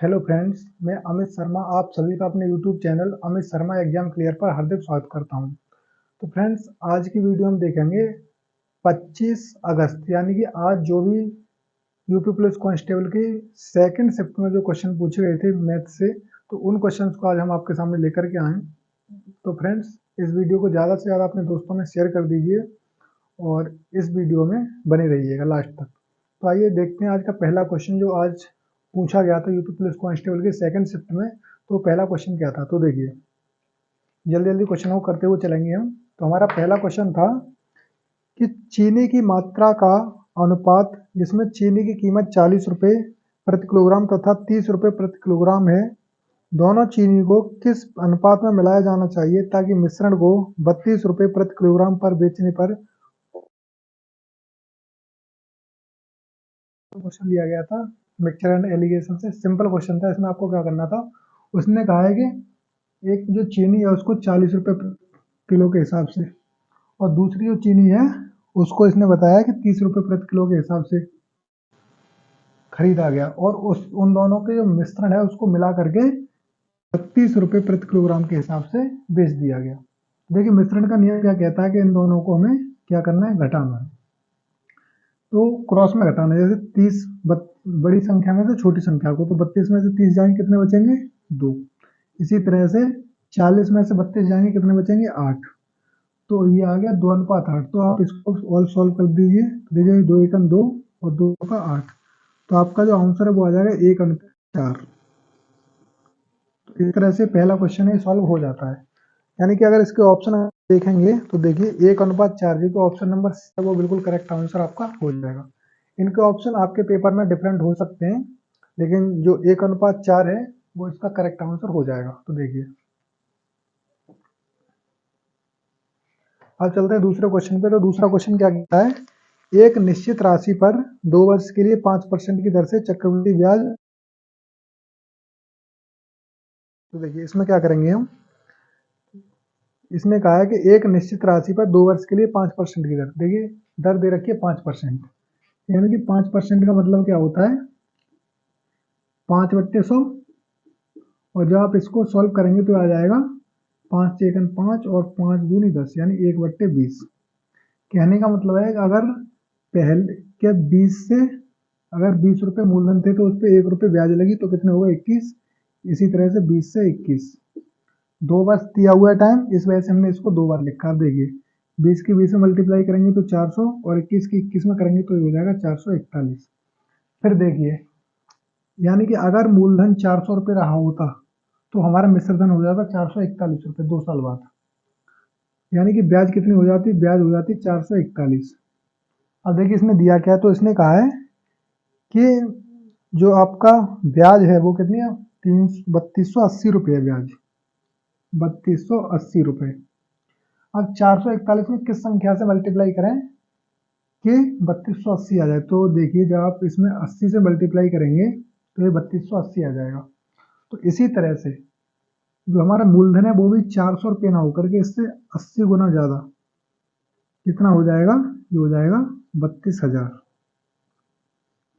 Hello friends, मैं अमित शर्मा आप सभी का अपने YouTube channel Amit Sharma exam clear पर हार्दिक स्वागत करता हूं। तो फ्रेंड्स, आज की वीडियो हम देखेंगे 25 अगस्त यानी कि आज जो भी यूपी पुलिस कांस्टेबल की सेकंड शिफ्ट में जो क्वेश्चन पूछे गए थे मैथ से, तो उन क्वेश्चंस को आज हम आपके सामने लेकर के आए। तो फ्रेंड्स, इस वीडियो को ज़्यादा से ज़्यादा अपने दोस्तों में शेयर कर दीजिए और इस वीडियो में बने रहिएगा लास्ट तक। तो आइए देखते हैं आज का पहला क्वेश्चन जो आज पूछा गया था यूपी पुलिस कांस्टेबल के सेकंड शिफ्ट में। तो पहला क्वेश्चन क्या था, तो देखिए जल्दी जल्दी क्वेश्चन को करते हुए चलेंगे हम। तो हमारा पहला क्वेश्चन था कि चीनी की मात्रा का अनुपात जिसमें चीनी की कीमत 40 रुपये प्रति किलोग्राम तथा 30 रुपये प्रति किलोग्राम है, दोनों चीनी को किस अनुपात में मिलाया जाना चाहिए ताकि मिश्रण को 32 रुपये प्रति किलोग्राम पर बेचने पर। क्वेश्चन लिया गया था मिक्सचर एंड एलिगेशन से, सिंपल क्वेश्चन था। इसमें आपको क्या करना था, उसने कहा है कि एक जो चीनी है उसको 40 रुपये किलो के हिसाब से और दूसरी जो चीनी है उसको इसने बताया कि 30 रुपये प्रति किलो के हिसाब से खरीदा गया और उस उन दोनों के जो मिश्रण है उसको मिला करके 32 रुपये प्रति किलोग्राम के हिसाब से बेच दिया गया। देखिए मिश्रण का नियम क्या कहता है कि इन दोनों को हमें क्या करना है, घटाना है। तो क्रॉस में घटाना है, जैसे 30 बड़ी संख्या में से छोटी संख्या को, तो 32 में से 30 जाएंगे कितने बचेंगे, 2। इसी तरह से 40 में से 32 जाएंगे कितने बचेंगे, 8। तो ये आ गया 2:8। तो आप इसको ऑल सॉल्व कर दीजिए, देखिए 2 एकम 2 और 2 का 8। तो आपका जो आंसर है वो आ जाएगा 1:4। इस तरह से पहला क्वेश्चन है सॉल्व हो जाता है। यानी कि अगर इसके ऑप्शन देखेंगे तो देखिए 1:4 जो कि ऑप्शन नंबर सी है वो बिल्कुल करेक्ट आंसर आपका हो जाएगा। इनके ऑप्शन आपके पेपर में डिफरेंट हो सकते हैं, लेकिन जो 1:4 है वो इसका करेक्ट आंसर हो जाएगा। तो देखिए अब चलते हैं दूसरे क्वेश्चन पे। तो दूसरा क्वेश्चन क्या कहता है, एक निश्चित राशि पर 2 वर्ष के लिए 5% की दर से चक्रवृद्धि ब्याज। तो देखिए इसमें क्या करेंगे हम, इसमें कहा है कि एक निश्चित राशि पर 2 वर्ष के लिए 5% की दर, देखिए दर दे रखी है 5%। यानी कि 5% का मतलब क्या होता है, 5/100। और जब आप इसको सॉल्व करेंगे तो आ जाएगा 5 × 1 = 5 और 5 दूनी 10 यानी 1/20। कहने का मतलब है कि अगर पहले क्या 20 से अगर 20 रुपये मूलधन थे तो उस पर 1 रुपये ब्याज लगी तो कितने होगा, 21। इसी तरह से 20 से 21 2 बार दिया हुआ है टाइम, इस वजह से हमने इसको 2 बार लिखा। देखिए 20 की 20 में मल्टीप्लाई करेंगे तो 400 और 21 की 21 में करेंगे तो ये हो जाएगा 441। फिर देखिए यानी कि अगर मूलधन 400 रुपये रहा होता तो हमारा मिश्रधन हो जाता 441 रुपये 2 साल बाद। यानी कि ब्याज कितनी हो जाती, ब्याज हो जाती 441। अब देखिए इसने दिया क्या है, तो इसने कहा है कि जो आपका ब्याज है वो कितनी है, 3280 रुपये है ब्याज, 3280 रुपये। अब 441 में किस संख्या से मल्टीप्लाई करें कि 3280 आ जाए, तो देखिए जब आप इसमें 80 से मल्टीप्लाई करेंगे तो ये 3280 आ जाएगा। तो इसी तरह से जो हमारा मूलधन है वो भी 400 रुपये ना होकर के इससे 80 गुना ज़्यादा कितना हो जाएगा, ये हो जाएगा 32,000।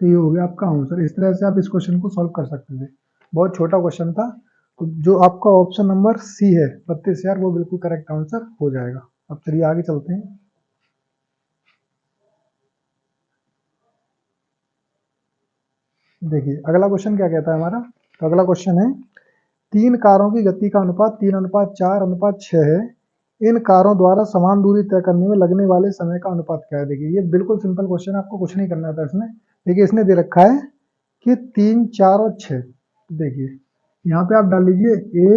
तो ये हो गया आपका आंसर। इस तरह से आप इस क्वेश्चन को सॉल्व कर सकते थे। बहुत छोटा क्वेश्चन था। तो जो आपका ऑप्शन नंबर सी है 32,000 वो बिल्कुल करेक्ट आंसर हो जाएगा। अब चलिए आगे चलते हैं। देखिए अगला क्वेश्चन क्या कहता है हमारा, तो अगला क्वेश्चन है 3 कारों की गति का अनुपात 3:4:6 है। इन कारों द्वारा समान दूरी तय करने में लगने वाले समय का अनुपात क्या है। देखिए ये बिल्कुल सिंपल क्वेश्चन है, आपको कुछ नहीं करना था इसमें। देखिए इसने दे रखा है कि 3, 4 और 6। देखिए यहाँ पे आप डाल लीजिए ए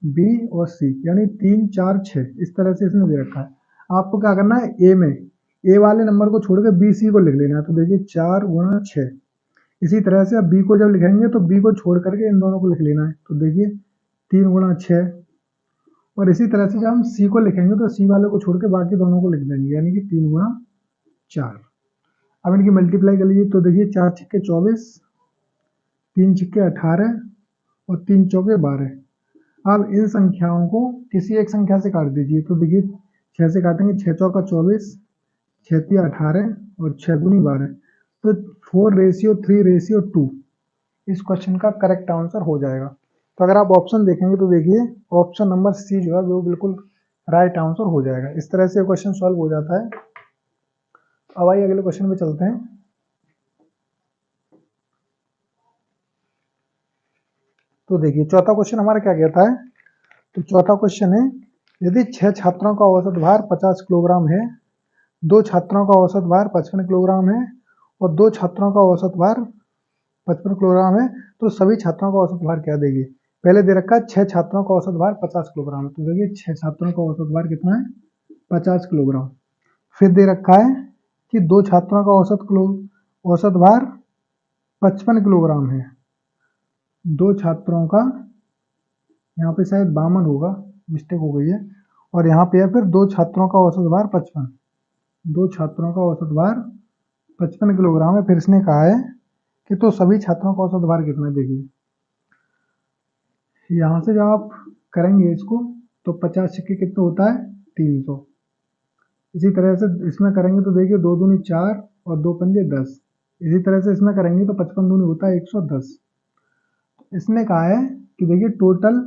बी और सी, यानी 3, 4, 6 इस तरह से इसने दे रखा है। आपको क्या करना है, ए में ए वाले नंबर को छोड़ के बी सी को लिख लेना है। तो देखिए 4 × 6। इसी तरह से अब बी को जब लिखेंगे तो बी को छोड़ करके इन दोनों को लिख लेना है। तो देखिए 3 × 6। और इसी तरह से जब हम सी को लिखेंगे तो सी वाले को छोड़ के बाकी दोनों को लिख देंगे, यानी कि 3 × 4। अब इनकी मल्टीप्लाई कर लीजिए तो देखिए 4 × 6 = 24, 3 × 6 = 18 और 3 × 4 = 12। अब इन संख्याओं को किसी एक संख्या से काट दीजिए। तो देखिए 6 से काटेंगे, 6 × 4 = 24, 6 × 3 = 18 और 6 × 2 = 12। तो 4:3:2 इस क्वेश्चन का करेक्ट आंसर हो जाएगा। तो अगर आप ऑप्शन देखेंगे तो देखिए ऑप्शन नंबर सी जो है वो बिल्कुल राइट आंसर हो जाएगा। इस तरह से क्वेश्चन सॉल्व हो जाता है। अब आइए अगले क्वेश्चन पे चलते हैं। तो देखिए चौथा क्वेश्चन हमारा क्या कहता है। तो चौथा क्वेश्चन है, यदि 6 छात्रों का औसत भार 50 किलोग्राम है, 2 छात्रों का औसत भार 55 किलोग्राम है और 2 छात्रों का औसत भार 55 किलोग्राम है, तो सभी छात्रों का औसत भार क्या देगी। पहले दे रखा है 6 छात्रों का औसत भार 50 किलोग्राम है, तो देखिए 6 छात्रों का औसत भार कितना है, 50 किलोग्राम। फिर दे रखा है कि 2 छात्रों का औसत भार 55 किलोग्राम है। 2 छात्रों का, यहाँ पे शायद 52 होगा, मिस्टेक हो गई है, और यहाँ पे है फिर 2 छात्रों का औसत भार 55, 2 छात्रों का औसत भार 55 किलोग्राम है। फिर इसने कहा है कि तो सभी छात्रों का औसत भार कितना, देखिए यहाँ से जब आप करेंगे इसको तो 50 सिक्के कितना होता है, 300। इसी तरह से इसमें करेंगे तो देखिए 2 दूनी 4 और 2 पंजे 10। इसी तरह से इसमें करेंगे तो 55 दूनी होता है 110। इसने कहा है कि देखिए टोटल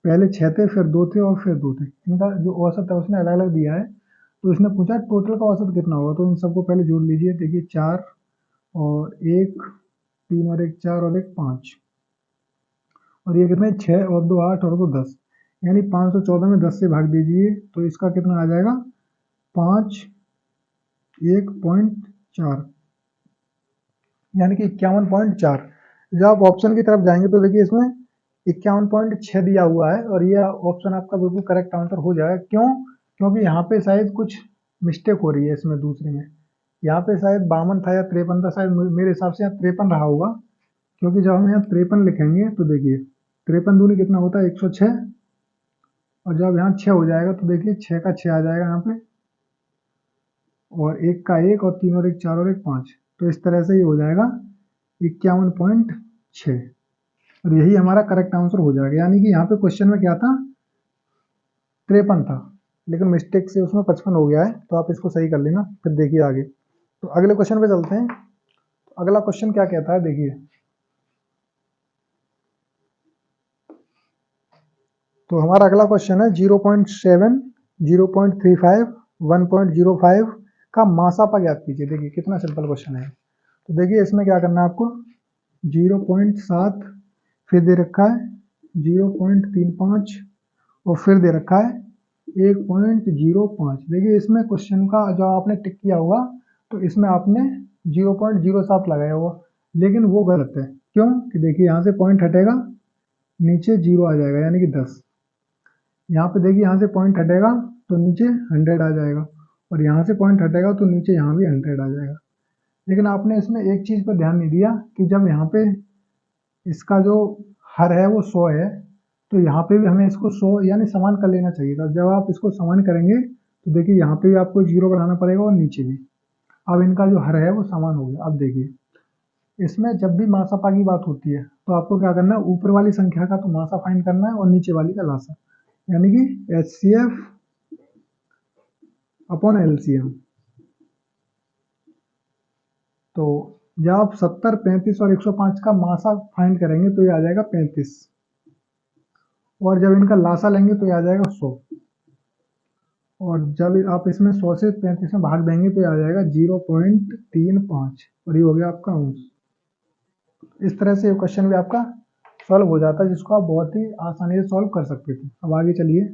पहले 6 थे, फिर 2 थे और फिर 2 थे, इनका जो औसत है उसने अलग अलग दिया है। तो इसने पूछा टोटल का औसत कितना होगा, तो इन सबको पहले जोड़ लीजिए। देखिए 4 और 1, 3 और 1 4 और 1 5, और ये कितने 6 और 2 8 और 2 10, यानी 514 में 10 से भाग दीजिए तो इसका कितना आ जाएगा, 5 1.4, यानी कि 51.4। जब आप ऑप्शन की तरफ जाएंगे तो देखिए इसमें 51.6 दिया हुआ है और ये ऑप्शन आपका बिल्कुल करेक्ट आंसर हो जाएगा। क्यों, क्योंकि यहाँ पे शायद कुछ मिस्टेक हो रही है इसमें, दूसरे में यहाँ पे शायद 52 था या 53 था, शायद मेरे हिसाब से यहाँ 53 रहा होगा। क्योंकि जब हम यहाँ 53 लिखेंगे तो देखिए 53 दूनी कितना होता है 106, और जब यहाँ 6 हो जाएगा तो देखिए 6 का 6 आ जाएगा यहाँ पे, और 1 का 1 और 3 और 1 4 और 1 5, तो इस तरह से ये हो जाएगा 51.6, और यही हमारा करेक्ट आंसर हो जाएगा। यानी कि यहाँ पे क्वेश्चन में क्या था, 53 था, लेकिन मिस्टेक से उसमें 55 हो गया है, तो आप इसको सही कर लेना। फिर देखिए आगे, तो अगले क्वेश्चन पे चलते हैं। तो अगला क्वेश्चन क्या कहता है, देखिए तो हमारा अगला क्वेश्चन है 0.7, 0.35, 1.05 का मासापा ज्ञात कीजिए। देखिए कितना सिंपल क्वेश्चन है। तो देखिए इसमें क्या करना है आपको, 0.7, फिर दे रखा है 0.35 और फिर दे रखा है 1.05। देखिए इसमें क्वेश्चन का जो आपने टिक किया होगा तो इसमें आपने 0.07 लगाया होगा, लेकिन वो गलत है। क्यों कि देखिए यहाँ से पॉइंट हटेगा, नीचे 0 आ जाएगा यानी कि 10। यहाँ पे देखिए यहाँ से पॉइंट हटेगा तो नीचे 100 आ जाएगा, और यहाँ से पॉइंट हटेगा तो नीचे यहाँ भी 100 आ जाएगा। लेकिन आपने इसमें एक चीज़ पर ध्यान नहीं दिया कि जब यहाँ पे इसका जो हर है वो 100 है, तो यहाँ पे भी हमें इसको 100 यानी समान कर लेना चाहिए था। जब आप इसको समान करेंगे तो देखिए यहाँ पे भी आपको 0 बढ़ाना पड़ेगा और नीचे भी। अब इनका जो हर है वो समान हो गया। अब देखिए इसमें जब भी मासापा की बात होती है तो आपको क्या करना है, ऊपर वाली संख्या का तो मासा फाइंड करना है और नीचे वाली का लासा, यानी कि HCF अपॉन LCM। तो जब आप 70, 35 और 105 का मासा फाइंड करेंगे तो ये आ जाएगा 35, और जब इनका लासा लेंगे तो ये आ जाएगा 100, और जब आप इसमें 100 से 35 में भाग देंगे तो ये आ जाएगा 0.35, और ये हो गया आपका आंसर। इस तरह से ये क्वेश्चन भी आपका सॉल्व हो जाता है, जिसको आप बहुत ही आसानी से सॉल्व कर सकते थे। अब आगे चलिए,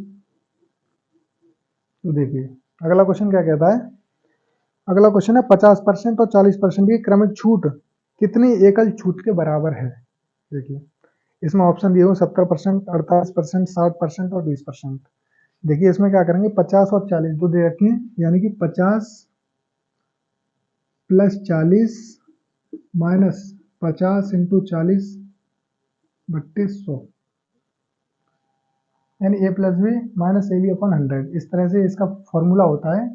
तो देखिए अगला क्वेश्चन क्या कहता है। अगला क्वेश्चन है 50% और 40% की क्रमिक छूट कितनी एकल छूट के बराबर है। देखिए इसमें ऑप्शन दिए हुए 70%, 48%, 60% और 20%। देखिए इसमें क्या करेंगे, 50 और 40 दो दे रखी है, यानी कि 50 प्लस 40 माइनस 50 इंटू 40 बट्टे 100, यानी A plus B minus A B upon 100। इस तरह से इसका फॉर्मूला होता है,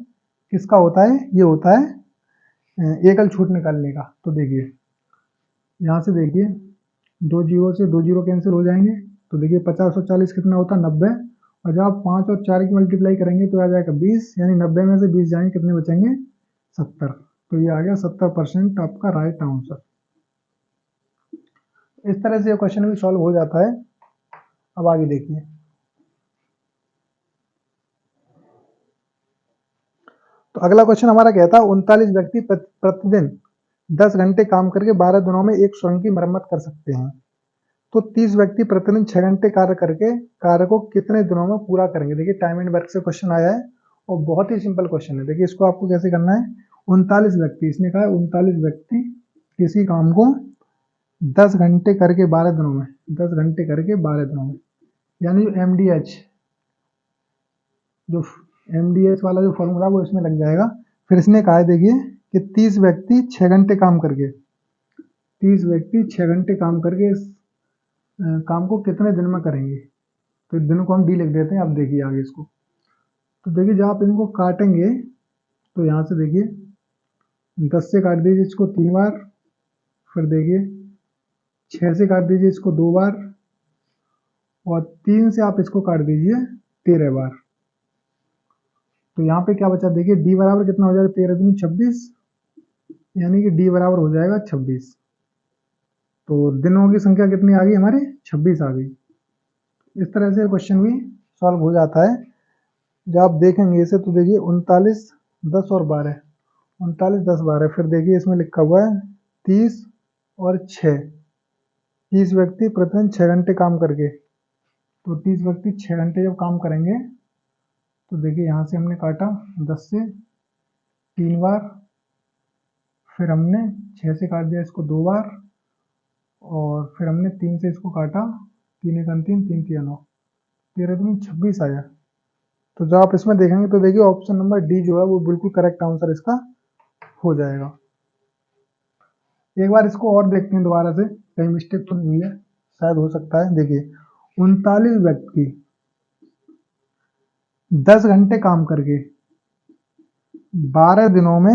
किसका होता है, ये होता है एकल छूट निकालने का। तो देखिए यहाँ से देखिए 2 जीरो से 2 जीरो कैंसिल हो जाएंगे, तो देखिए 50 और 40 कितना होता है 90, और जब आप 5 और 4 की मल्टीप्लाई करेंगे तो आ जाएगा 20, यानी 90 में से 20 जाएंगे कितने बचेंगे 70। तो ये आ गया 70% आपका राइट आंसर। इस तरह से ये क्वेश्चन भी सॉल्व हो जाता है। अब आगे देखिए, तो अगला क्वेश्चन हमारा कहता है 39 व्यक्ति प्रतिदिन 10 घंटे काम करके 12 दिनों में एक सुरंग की मरम्मत कर सकते हैं। तो 30 व्यक्ति प्रतिदिन 6 घंटे कार्य करके कार्य को कितने दिनों में पूरा करेंगे। देखिए टाइम एंड वर्क से क्वेश्चन आया है और बहुत ही सिंपल क्वेश्चन है। देखिए इसको आपको कैसे करना है, 39 व्यक्ति, इसने कहा है 39 व्यक्ति किसी काम को 10 घंटे करके 12 दिनों में, 10 घंटे करके 12 दिनों में, यानी जो एमडीएच वाला जो फॉर्मूला वो इसमें लग जाएगा। फिर इसने कहा है देखिए कि 30 व्यक्ति 6 घंटे काम करके, 30 व्यक्ति 6 घंटे काम करके इस काम को कितने दिन में करेंगे। तो दिन को हम डी लिख देते हैं। अब देखिए आगे इसको, तो देखिए जब आप इनको काटेंगे तो यहाँ से देखिए 10 से काट दीजिए इसको 3 बार, फिर देखिए 6 से काट दीजिए इसको 2 बार, और 3 से आप इसको काट दीजिए 13 बार। तो यहाँ पे क्या बचा, देखिए डी बराबर कितना हो जाएगा, 13 दूनी 26, यानी कि डी बराबर हो जाएगा 26। तो दिनों की संख्या कितनी आ गई हमारे, 26 आ गई। इस तरह से क्वेश्चन भी सॉल्व हो जाता है। जब आप देखेंगे इसे तो देखिए 39 10 और 12, 39 10 12, फिर देखिए इसमें लिखा हुआ है 30 और 6, 30 व्यक्ति प्रतिदिन 6 घंटे काम करके, तो 30 व्यक्ति 6 घंटे जब काम करेंगे तो देखिए यहाँ से हमने काटा 10 से 3 बार, फिर हमने 6 से काट दिया इसको 2 बार, और फिर हमने 3 से इसको काटा, 3 एक 3 3 3 9, 13 दूनी 26 आया। तो जब आप इसमें देखेंगे तो देखिए ऑप्शन नंबर डी जो है वो बिल्कुल करेक्ट आंसर इसका हो जाएगा। एक बार इसको और देखते हैं दोबारा से, कहीं मिस्टेक तो नहीं हुई है, शायद हो सकता है। देखिए 39 व्यक्ति 10 घंटे काम करके 12 दिनों में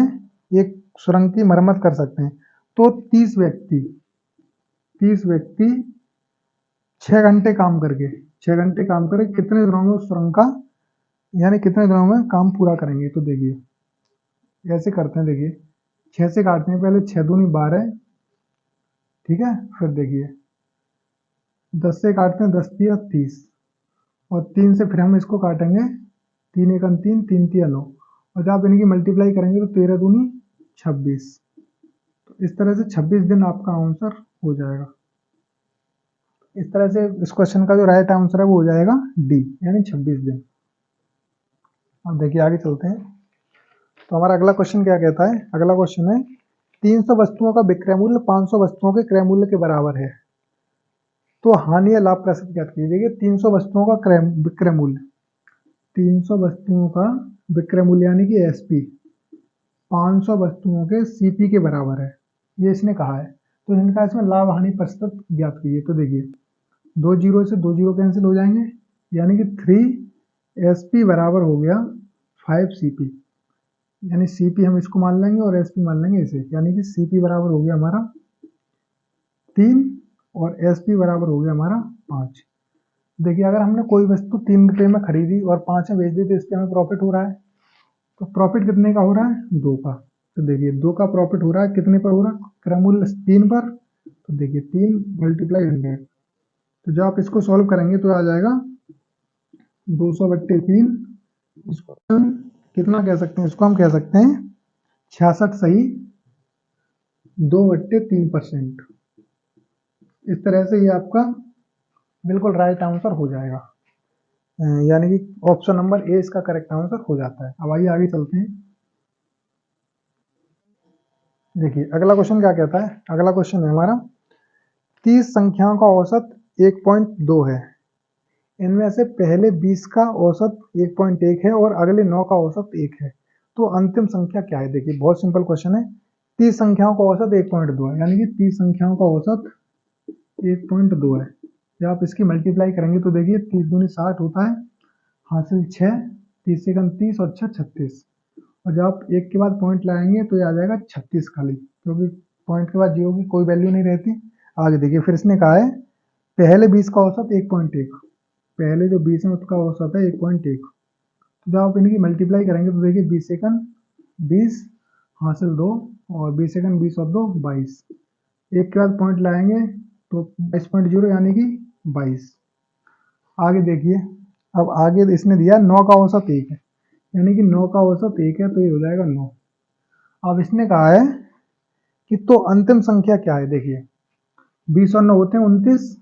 एक सुरंग की मरम्मत कर सकते हैं। तो 30 व्यक्ति 6 घंटे काम करके, 6 घंटे काम करके कितने दिनों में उस सुरंग का, यानी कितने दिनों में काम पूरा करेंगे। तो देखिए ऐसे करते हैं, देखिए 6 से काटते हैं, पहले 6 दूनी 12, ठीक है, फिर देखिए 10 से काटते हैं, 10 तिया 30, और 3 से फिर हम इसको काटेंगे, 3 एक 3 3 तिया 9, और जब आप इनकी मल्टीप्लाई करेंगे तो 13 दूनी 26। तो इस तरह से 26 दिन आपका आंसर हो जाएगा। इस तरह से इस क्वेश्चन का जो राइट आंसर है वो हो जाएगा डी, यानी 26 दिन। अब देखिए आगे चलते हैं, तो हमारा अगला क्वेश्चन क्या कहता है। अगला क्वेश्चन है 300 वस्तुओं का विक्रय मूल्य 500 वस्तुओं के क्रय मूल्य के बराबर है, तो हानि या लाभ कैसे ज्ञात कीजिए। 300 वस्तुओं का विक्रय मूल्य, 300 वस्तुओं का विक्रय मूल्य यानी कि एसपी 500 वस्तुओं के सीपी के बराबर है, ये इसने कहा है। तो इनका इसमें लाभ हानि प्रतिशत ज्ञात कीजिए। तो देखिए 2 जीरो से 2 जीरो कैंसिल हो जाएंगे, यानी कि 3 एसपी बराबर हो गया 5 सीपी, यानी सीपी हम इसको मान लेंगे और एसपी मान लेंगे इसे, यानी कि सीपी बराबर हो गया हमारा 3 और एसपी बराबर हो गया हमारा 5। देखिए अगर हमने कोई वस्तु 3 रुपये में खरीदी और 5 में बेच दी तो इससे हमें प्रॉफिट हो रहा है। तो प्रॉफिट कितने का हो रहा है, 2 का। तो देखिए 2 का प्रॉफिट हो रहा है, कितने पर हो रहा है, क्रय मूल्य 3 पर। तो देखिए 3 मल्टीप्लाई 100, तो जब आप इसको सॉल्व करेंगे तो आ जाएगा 200/3। इसको हम कितना कह सकते हैं, इसको हम कह सकते हैं 66 सही 2/3%। इस तरह से ये आपका बिल्कुल राइट आंसर हो जाएगा, यानी कि ऑप्शन नंबर ए इसका करेक्ट आंसर हो जाता है। अब आइए आगे चलते हैं। देखिए अगला क्वेश्चन क्या कहता है। अगला क्वेश्चन है हमारा 30 संख्याओं का औसत 1.2 है, इनमें से पहले 20 का औसत 1.1 है और अगले 9 का औसत 1 है, तो अंतिम संख्या क्या है। देखिए बहुत सिंपल क्वेश्चन है, 30 संख्याओं का औसत 1.2 है, यानी कि 30 संख्याओं का औसत 1.2 है। जब आप इसकी मल्टीप्लाई करेंगे तो देखिए 30 दूनी 60 होता है, हासिल 6, 30 से 30 और 6 36, और जब आप एक के बाद पॉइंट लाएंगे तो ये आ जाएगा 36 खाली, क्योंकि पॉइंट के बाद जीरो की कोई वैल्यू नहीं रहती। आगे देखिए फिर इसने कहा है पहले 20 का औसत 1.1, पहले जो 20 है उसका औसत है 1.1। तो जब आप इनकी मल्टीप्लाई करेंगे तो देखिए 20 सेकंड 20 हासिल 2, और 20 सेकंड 20 और 2 22, एक के बाद पॉइंट लाएंगे तो 22.0 यानी कि 22। आगे देखिए, अब आगे इसने दिया 9 का औसत 1 है, यानी कि 9 का औसत 1 है, तो ये हो जाएगा 9। अब इसने कहा है कि तो अंतिम संख्या क्या है। देखिए 20 और 9 होते हैं 29,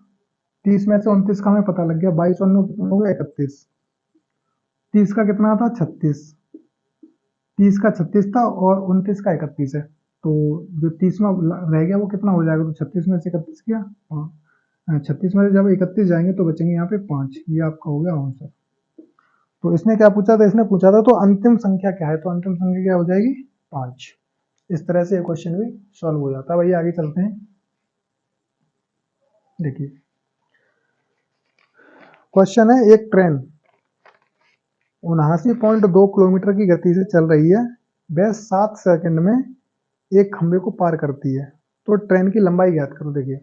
30 में से 29 का हमें पता लग गया, 22 और 9 कितना हो गया 31, 30 का कितना था 36, 30 का 36 था और 29 का 31 है, तो जो 30वां रह गया वो कितना हो जाएगा, तो 36 में से 31 किया, 36 में से जब 31 जाएंगे तो बचेंगे यहाँ पे 5, ये आपका हो गया आंसर। तो इसने क्या पूछा था, इसने पूछा था तो अंतिम संख्या क्या है, तो अंतिम संख्या क्या हो जाएगी 5। इस तरह से ये क्वेश्चन भी सॉल्व हो जाता है। भैया आगे चलते हैं। देखिए क्वेश्चन है, एक ट्रेन 79.2 किलोमीटर की गति से चल रही है, वह 7 सेकंड में एक खंबे को पार करती है, तो ट्रेन की लंबाई ज्ञात करो। देखिए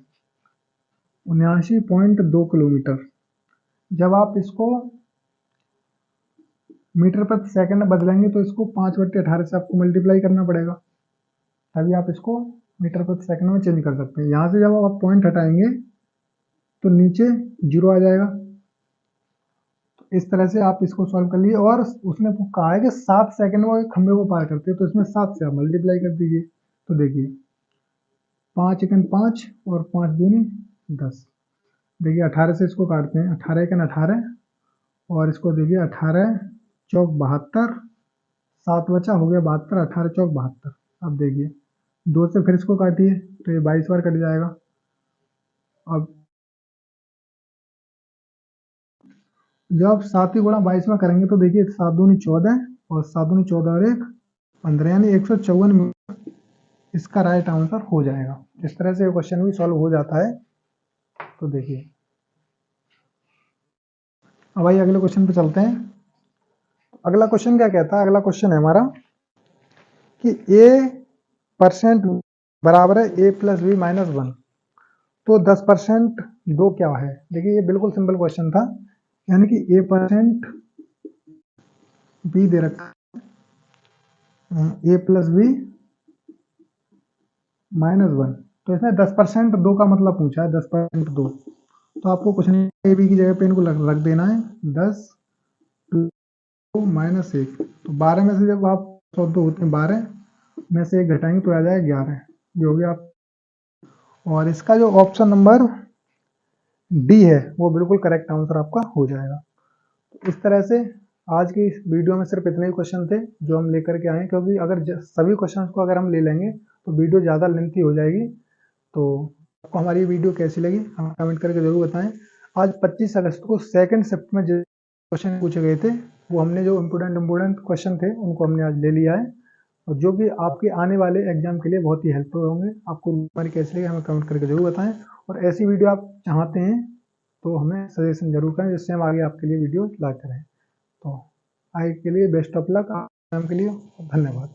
79.2 किलोमीटर, जब आप इसको मीटर प्रति सेकंड में बदलेंगे तो इसको 5/18 से आपको मल्टीप्लाई करना पड़ेगा, तभी आप इसको मीटर प्रति सेकंड में चेंज कर सकते हैं। यहाँ से जब आप पॉइंट हटाएंगे तो नीचे 0 आ जाएगा। तो इस तरह से आप इसको सॉल्व कर लिए, और उसने कहा है कि 7 सेकंड में खंबे को पार करते हैं, तो इसमें 7 से आप मल्टीप्लाई कर दीजिए। तो देखिए 5 एकन 5 और 5 दूनी 10। देखिए 18 से इसको काटते हैं, 18 एकन 18 और इसको देखिए 18 चौक 72, 7 बचा हो गया 72, 18 चौक 72। अब देखिए 2 से फिर इसको काटिए तो ये 22 बार कट जाएगा। अब जब 7 गुणा 22 में करेंगे तो देखिए 7 दूनी 14 और 7 दूनी 14 और 1 15, यानी 154 मीटर इसका राइट आंसर हो जाएगा। इस तरह से क्वेश्चन भी सॉल्व हो जाता है। तो देखिए अब भाई अगले क्वेश्चन पे चलते हैं। अगला क्वेश्चन क्या कहता है, अगला क्वेश्चन है हमारा कि a% बराबर है a प्लस बी माइनस 1, तो 10% 2 क्या है। देखिए ये बिल्कुल सिंपल क्वेश्चन था, यानी कि a% b दे रखा है, a प्लस बी माइनस 1, तो इसने 10% 2 का मतलब पूछा है, 10% 2, तो आपको कुछ नहीं, ए बी की जगह पे इनको रख देना है 10 माइनस 1, तो 12 में से जब आप 14 होते हैं 12 में से 1 घटाएंगे तो आ जाएगा 11, ये हो गया आप। और इसका जो ऑप्शन नंबर डी है वो बिल्कुल करेक्ट आंसर आपका हो जाएगा। तो इस तरह से आज की इस वीडियो में सिर्फ इतने ही क्वेश्चन थे जो हम लेकर के आए, क्योंकि अगर सभी क्वेश्चन को अगर हम ले लेंगे तो वीडियो ज़्यादा लेंथी हो जाएगी। तो आपको हमारी वीडियो कैसी लगी हमें कमेंट करके जरूर बताएं। आज 25 अगस्त को सेकंड शिफ्ट में जो क्वेश्चन पूछे गए थे वो हमने जो इम्पोर्टेंट क्वेश्चन थे उनको हमने आज ले लिया है, और जो कि आपके आने वाले एग्जाम के लिए बहुत ही हेल्पफुल होंगे। आपको हमारी कैसी लगी हमें कमेंट करके जरूर बताएं, और ऐसी वीडियो आप चाहते हैं तो हमें सजेशन जरूर करें, जिससे हम आगे आपके लिए वीडियो ला करें। तो आगे के लिए बेस्ट ऑफ लक, एग्जाम के लिए धन्यवाद।